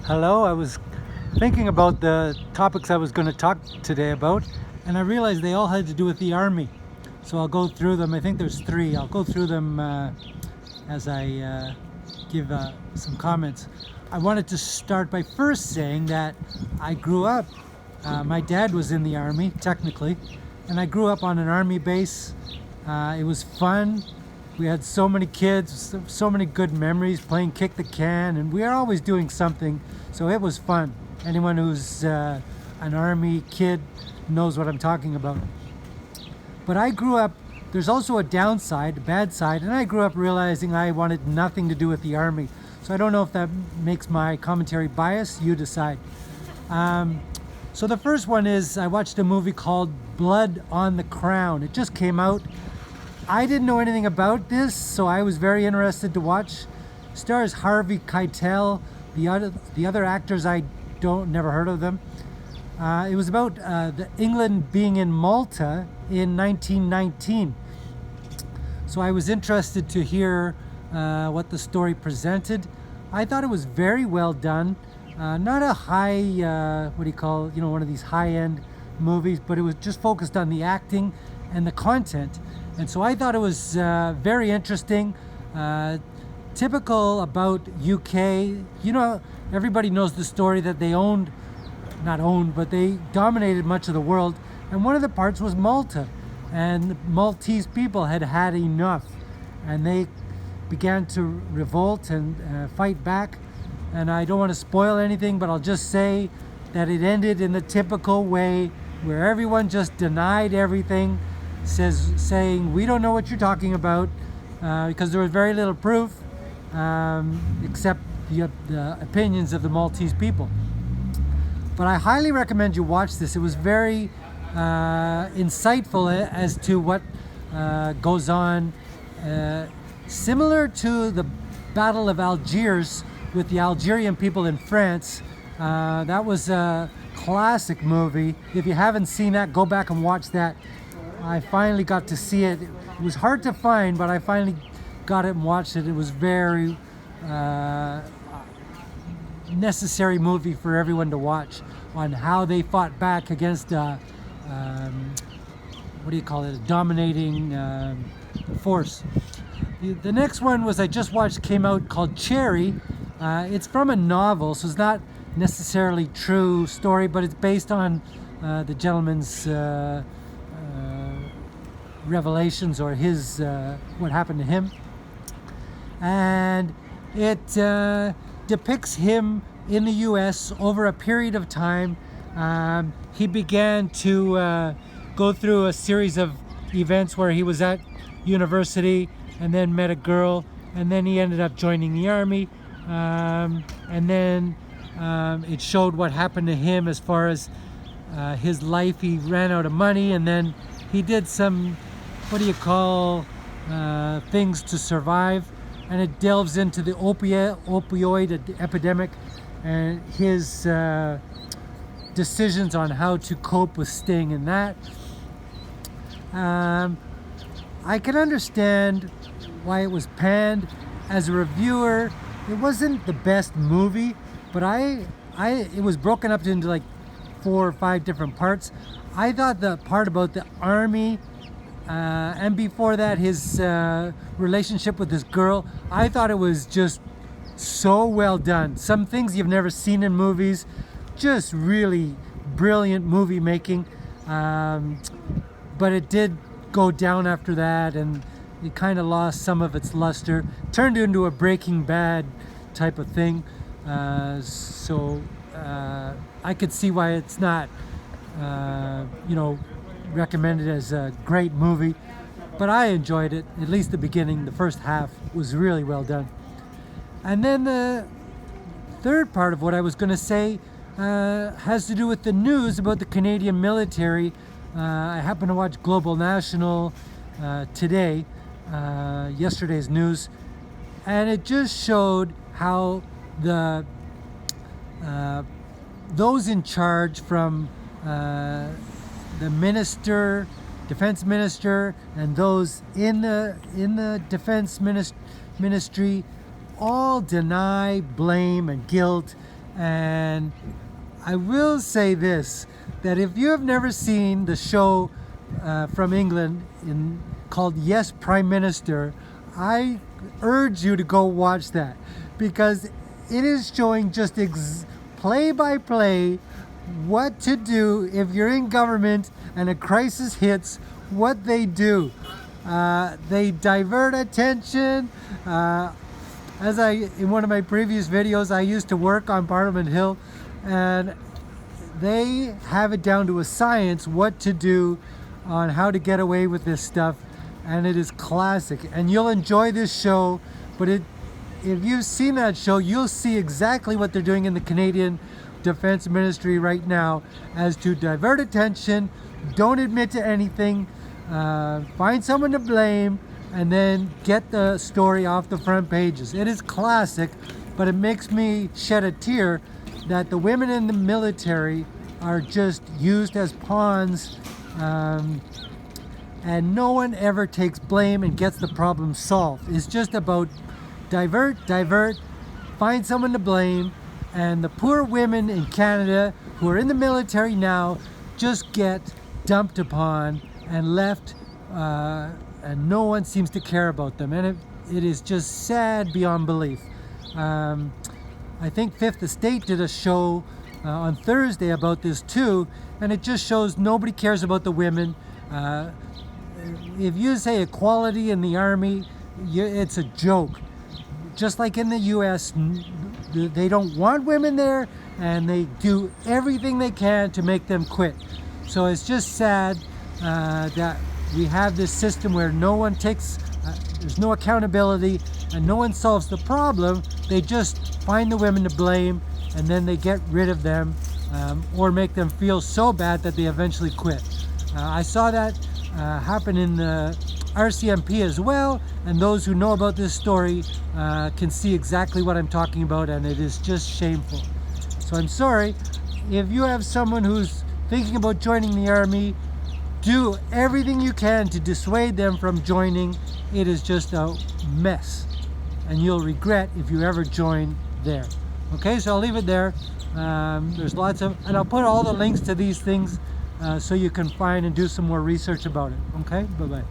Hello, I was thinking about the topics I was going to talk today about, and I realized they all had to do with the Army. So I'll go through them. I think there's three. I'll go through them as I give some comments. I wanted to start by first saying that I grew up, my dad was in the Army, technically, and I grew up on an Army base. It was fun. We had so many kids, so many good memories playing kick the can, and we are always doing something, so it was fun. Anyone who's an Army kid knows what I'm talking about. But I grew up, there's also a downside, a bad side, and I grew up realizing I wanted nothing to do with the Army. So I don't know if that makes my commentary biased, you decide. So the first one is I watched a movie called Blood on the Crown. It just came out. I didn't know anything about this, so I was very interested to watch. Stars Harvey Keitel, the other actors I never heard of them. It was about the England being in Malta in 1919. So I was interested to hear what the story presented. I thought it was very well done. Not a high, one of these high-end movies, but it was just focused on the acting and the content. And so I thought it was very interesting. Typical about UK. Everybody knows the story that they but they dominated much of the world. And one of the parts was Malta. And the Maltese people had had enough. And they began to revolt and fight back. And I don't want to spoil anything, but I'll just say that it ended in the typical way where everyone just denied everything, saying we don't know what you're talking about, because there was very little proof except the opinions of the Maltese people. But I highly recommend you watch this. It was very insightful as to what goes on, similar to the Battle of Algiers with the Algerian people in France. That was a classic movie. If you haven't seen that, go back and watch that. I finally got to see it. It was hard to find, but I finally got it and watched it. It was very necessary movie for everyone to watch on how they fought back against a dominating force. The next one was I just watched, came out, called Cherry. It's from a novel, so it's not necessarily true story, but it's based on the gentleman's revelations, or his what happened to him. And it depicts him in the US over a period of time. He began to go through a series of events where he was at university and then met a girl, and then he ended up joining the Army, and then it showed what happened to him as far as his life. He ran out of money, and then he did some things to survive, and it delves into the opioid epidemic and his decisions on how to cope with staying in that. I can understand why it was panned. As a reviewer, it wasn't the best movie, but it was broken up into like 4 or 5 different parts. I thought the part about the Army, and before that his relationship with this girl, I thought it was just so well done. Some things you've never seen in movies, just really brilliant movie making. But it did go down after that, and it kind of lost some of its luster, turned into a Breaking Bad type of thing. So I could see why it's not recommended as a great movie, but I enjoyed it. At least the beginning, the first half was really well done. And then the third part of what I was going to say has to do with the news about the Canadian military. I happened to watch Global National today, yesterday's news, and it just showed how those in charge, from the minister, defense minister, and those in the defense ministry, all deny blame and guilt And I will say this, that if you have never seen the show from England called Yes, Prime Minister, I urge you to go watch that, because it is showing just play by play what to do if you're in government and a crisis hits, what they do. They divert attention. In one of my previous videos, I used to work on Parliament Hill, and they have it down to a science what to do on how to get away with this stuff, and it is classic. And you'll enjoy this show, but if you've seen that show, you'll see exactly what they're doing in the Canadian Defense Ministry right now as to divert attention, don't admit to anything, find someone to blame, and then get the story off the front pages. It is classic, but it makes me shed a tear that the women in the military are just used as pawns, and no one ever takes blame and gets the problem solved. It's just about divert, find someone to blame, and the poor women in Canada who are in the military now just get dumped upon and left, and no one seems to care about them, and it is just sad beyond belief. I think Fifth Estate did a show on Thursday about this too, and it just shows nobody cares about the women. If you say equality in the Army, it's a joke. Just like in the US, they don't want women there, and they do everything they can to make them quit. So it's just sad that we have this system where no one takes, there's no accountability, and no one solves the problem. They just find the women to blame, and then they get rid of them, or make them feel so bad that they eventually quit. I saw that happen in the RCMP as well, and those who know about this story can see exactly what I'm talking about, and it is just shameful. So I'm sorry. If you have someone who's thinking about joining the Army, do everything you can to dissuade them from joining. It is just a mess, and you'll regret if you ever join there. Okay, so I'll leave it there. There's lots of, and I'll put all the links to these things so you can find and do some more research about it. Okay, bye-bye.